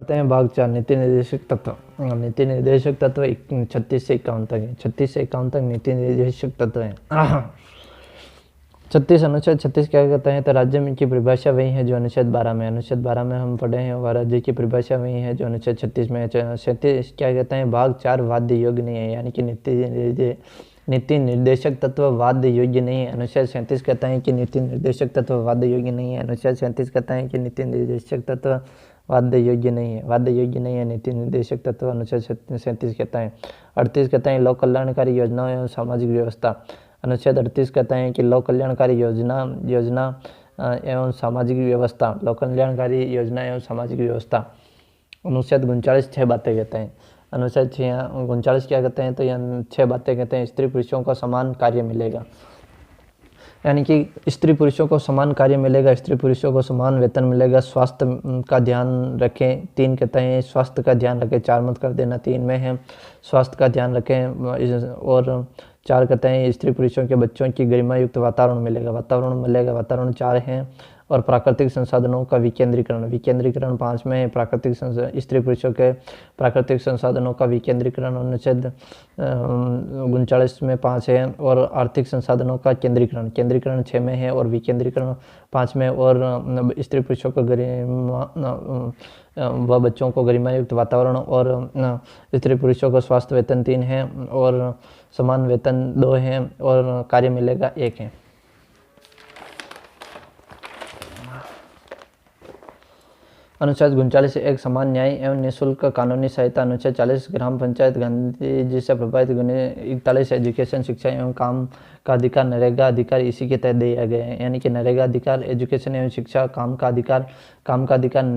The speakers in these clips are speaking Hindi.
करते हैं भाग 4 नीति निर्देशक तत्व। नीति निर्देशक तत्व 36 से 51 तक है। 36 से 51 तक नीति निर्देशक तत्व है। 36 अनुच्छेद 36 क्या कहते हैं तो राज्य में की परिभाषा वही है जो अनुच्छेद 12 में। अनुच्छेद 12 में हम पढ़े हैं वह राज्य की परिभाषा वही है जो अनुच्छेद 36 में है। 37 क्या कहते हैं भाग 4 वाद्य योग्य नहीं है, यानी कि नीति निर्देशक तत्व वाद्य योग्य नहीं है। अनुच्छेद 37 कहता है कि नीति निर्देशक तत्व वाद्य योग्य नहीं है। अनुच्छेद 37 कहता है कि नीति निर्देशक तत्व वाद्य योग्य नहीं है, वाद्य योग्य नहीं है नीति निर्देशक तत्व। अनुच्छेद 37 कहता है। 38 कहता है लोक कल्याणकारी योजना एवं सामाजिक व्यवस्था। अनुच्छेद 38 कहता है कि लोक कल्याणकारी योजना एवं सामाजिक व्यवस्था, लोक कल्याणकारी योजना एवं सामाजिक व्यवस्था। अनुच्छेद 39 छः बातें कहते हैं। अनुच्छेद 39 क्या कहते हैं तो यह 6 बातें कहते हैं। स्त्री पुरुषों को समान कार्य मिलेगा, यानी कि स्त्री पुरुषों को समान कार्य मिलेगा, स्त्री पुरुषों को समान वेतन मिलेगा। स्वास्थ्य का ध्यान रखें, 3 कहते हैं स्वास्थ्य का ध्यान रखें, 4 मत कर देना, 3 में है स्वास्थ्य का ध्यान रखें। और 4 कहते हैं स्त्री पुरुषों के बच्चों की गरिमा युक्त वातावरण मिलेगा, वातावरण 4 हैं। और प्राकृतिक संसाधनों का विकेंद्रीकरण 5 में है। स्त्री पुरुषों के प्राकृतिक संसाधनों का विकेंद्रीकरण अनुच्छेद 39 में 5 है। और आर्थिक संसाधनों का केंद्रीकरण 6 में है और विकेंद्रीकरण 5 में। और स्त्री पुरुषों को व बच्चों को गरिमा युक्त वातावरण और स्त्री पुरुषों को स्वास्थ्य वेतन 3 है और समान वेतन 2 है और कार्य मिलेगा 1 है। अनुच्छेद 39 एक समान न्याय एवं निःशुल्क कानूनी सहायता। अनुच्छेद 40 ग्राम पंचायत गांधी जी से प्रभावित। 41 एजुकेशन शिक्षा एवं काम का अधिकार, नरेगा अधिकार इसी के तहत दिया गया है, यानी कि नरेगा अधिकार एजुकेशन एवं शिक्षा, काम का अधिकार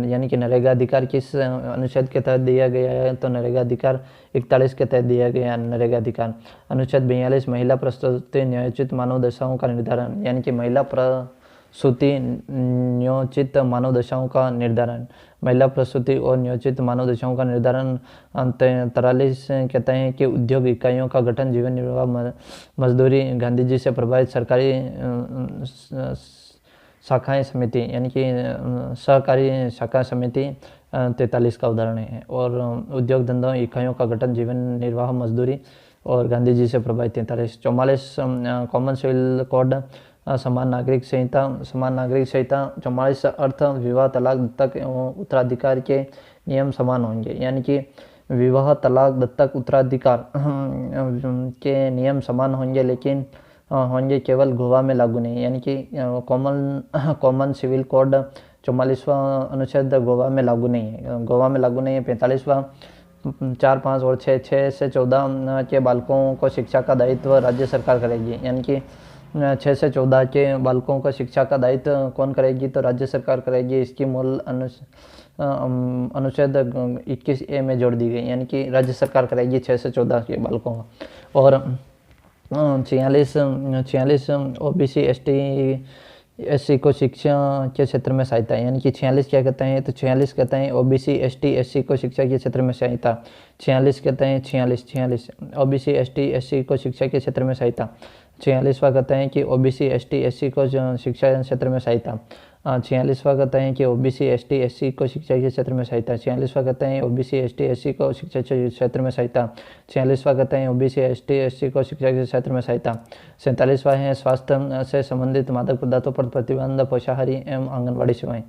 यानी कि नरेगा अधिकार किस अनुच्छेद के तहत दिया गया है तो नरेगा अधिकार 41 के तहत दिया गया है नरेगा अधिकार। अनुच्छेद 42 महिला प्रसूति न्यायोचित मानव दशाओं का निर्धारण, यानी कि महिला प्रसूति न्योचित मानव दशाओं का निर्धारण, महिला प्रसूति और न्योचित मानव दशाओं का निर्धारण। 43 कहते हैं कि उद्योग इकाइयों का गठन, जीवन निर्वाह, मजदूरी, गांधी जी से प्रभावित सरकारी शाखाएं समिति, यानी कि सहकारी शाखा समिति 43 का उदाहरण है। और उद्योग धंधों इकाइयों का गठन, जीवन निर्वाह, मजदूरी और गांधी जी से प्रभावित 43। 44 कॉमन सिविल कोड, समान नागरिक संहिता 44 अर्थ विवाह, तलाक, दत्तक एवं उत्तराधिकार के नियम समान होंगे, यानी कि विवाह, तलाक, दत्तक, उत्तराधिकार के नियम समान होंगे, लेकिन होंगे केवल गोवा में लागू नहीं, यानी कि कॉमन सिविल कोड 44वां अनुच्छेद गोवा में लागू नहीं है, 45वां 4, 5 और 6 से 14 के बालकों को शिक्षा का दायित्व राज्य सरकार करेगी, यानी कि 6 से 14 के बालकों को शिक्षा का दायित्व कौन करेगी तो राज्य सरकार करेगी। इसकी मूल अनुच्छेद 21A में जोड़ दी गई, यानी कि राज्य सरकार करेगी 6 से 14 के बालकों का। और 46 OBC ST SC को शिक्षा के क्षेत्र में सहायता, यानी कि 46 क्या कहते हैं तो 46 कहते हैं OBC ST SC को शिक्षा के क्षेत्र में सहायता। 46 कहते हैं 46 OBC ST SC को शिक्षा के क्षेत्र में सहायता। 46वां कहते हैं कि OBC ST SC को शिक्षा क्षेत्र में सहायता। 46वां कहते हैं कि OBC ST SC को शिक्षा के क्षेत्र में सहायता। 46वां कहते हैं OBC ST SC को शिक्षा के क्षेत्र में सहायता। 46वां कहते हैं OBC ST SC को शिक्षा के क्षेत्र में सहायता। 47वां है स्वास्थ्य से संबंधित मादक पदार्थों पर प्रतिबंध, पोषाहारी एवं आंगनबाड़ी सेवाएं।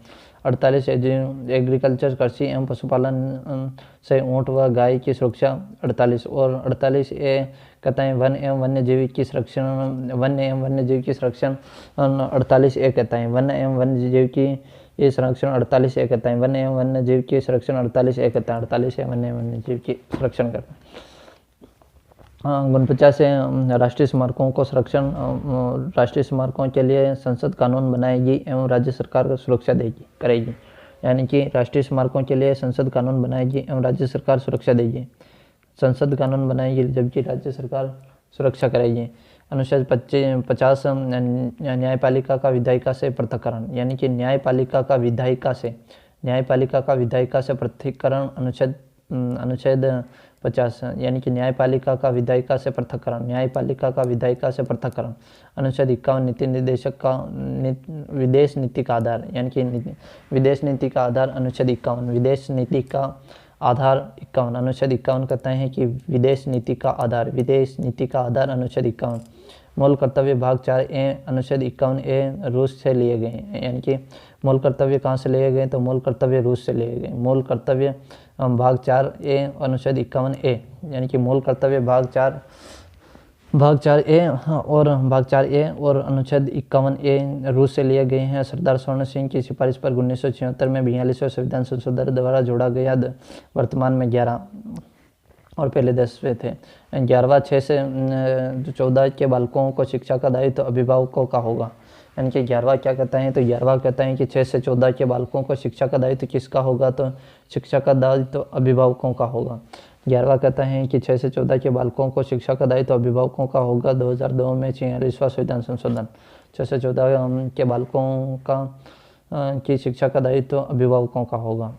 48 एग्रीकल्चर कृषि एवं पशुपालन से ऊँट व गाय की सुरक्षा। 48 और 48A कहता है वन एवं वन्यजीव की संरक्षण। 48A कहता है वन एवं वन्यजीव की संरक्षण। 48A कहता है वन एवं वन्यजीव की संरक्षण। 48A कहता है 48A वन एवं वन्यजीव की संरक्षण करता है। 49 राष्ट्रीय स्मारकों को संरक्षण। राष्ट्रीय स्मारकों के लिए संसद कानून बनाएगी एवं राज्य सरकार को सुरक्षा करेगी, यानी कि राष्ट्रीय स्मारकों के लिए संसद कानून बनाएगी एवं राज्य सरकार सुरक्षा देगी। संसद कानून बनाएगी जबकि राज्य सरकार सुरक्षा करेगी। अनुच्छेद 50 न्यायपालिका का विधायिका से पृथक्करण, यानी कि न्यायपालिका का विधायिका से पृथक्करण। अनुच्छेद अनुच्छेद 50 यानी कि न्यायपालिका का विधायिका से पृथक्करण, न्यायपालिका का विधायिका से पृथक्करण। अनुच्छेद 51 नीति निर्देशक का विदेश नीति का आधार, यानी कि विदेश नीति का आधार अनुच्छेद 51, विदेश नीति का आधार 51। अनुच्छेद 51 कहते हैं कि विदेश नीति का आधार, विदेश नीति का आधार अनुच्छेद 51। मूल कर्तव्य भाग 4A अनुच्छेद 51A रूस से लिए गए हैं, यानी कि मूल कर्तव्य कहाँ से लिए गए, तो मूल कर्तव्य रूस से लिए गए। मूल कर्तव्य भाग 4A अनुच्छेद 51A, यानी कि मूल कर्तव्य भाग 4A और अनुच्छेद 51A रूस से लिए गए हैं। सरदार स्वर्ण सिंह की सिफारिश पर 1976 में 42वें संविधान संशोधन द्वारा जोड़ा गया। वर्तमान में 11 और पहले 10वें थे। 11वां 6 से 14 के बालकों को शिक्षा का दायित्व तो अभिभावकों का होगा, यानी कि 11वां क्या कहता है, तो 11वां कहता है कि 6 से 14 के बालकों को शिक्षा का दायित्व किसका होगा, तो शिक्षा का दायित्व तो अभिभावकों का होगा। 11वां कहता है कि 6 से 14 के बालकों को शिक्षा का दायित्व तो अभिभावकों का होगा। 2002 में 46वां संविधान संशोधन 6 से 14 के बालकों की शिक्षा का दायित्व तो अभिभावकों का होगा।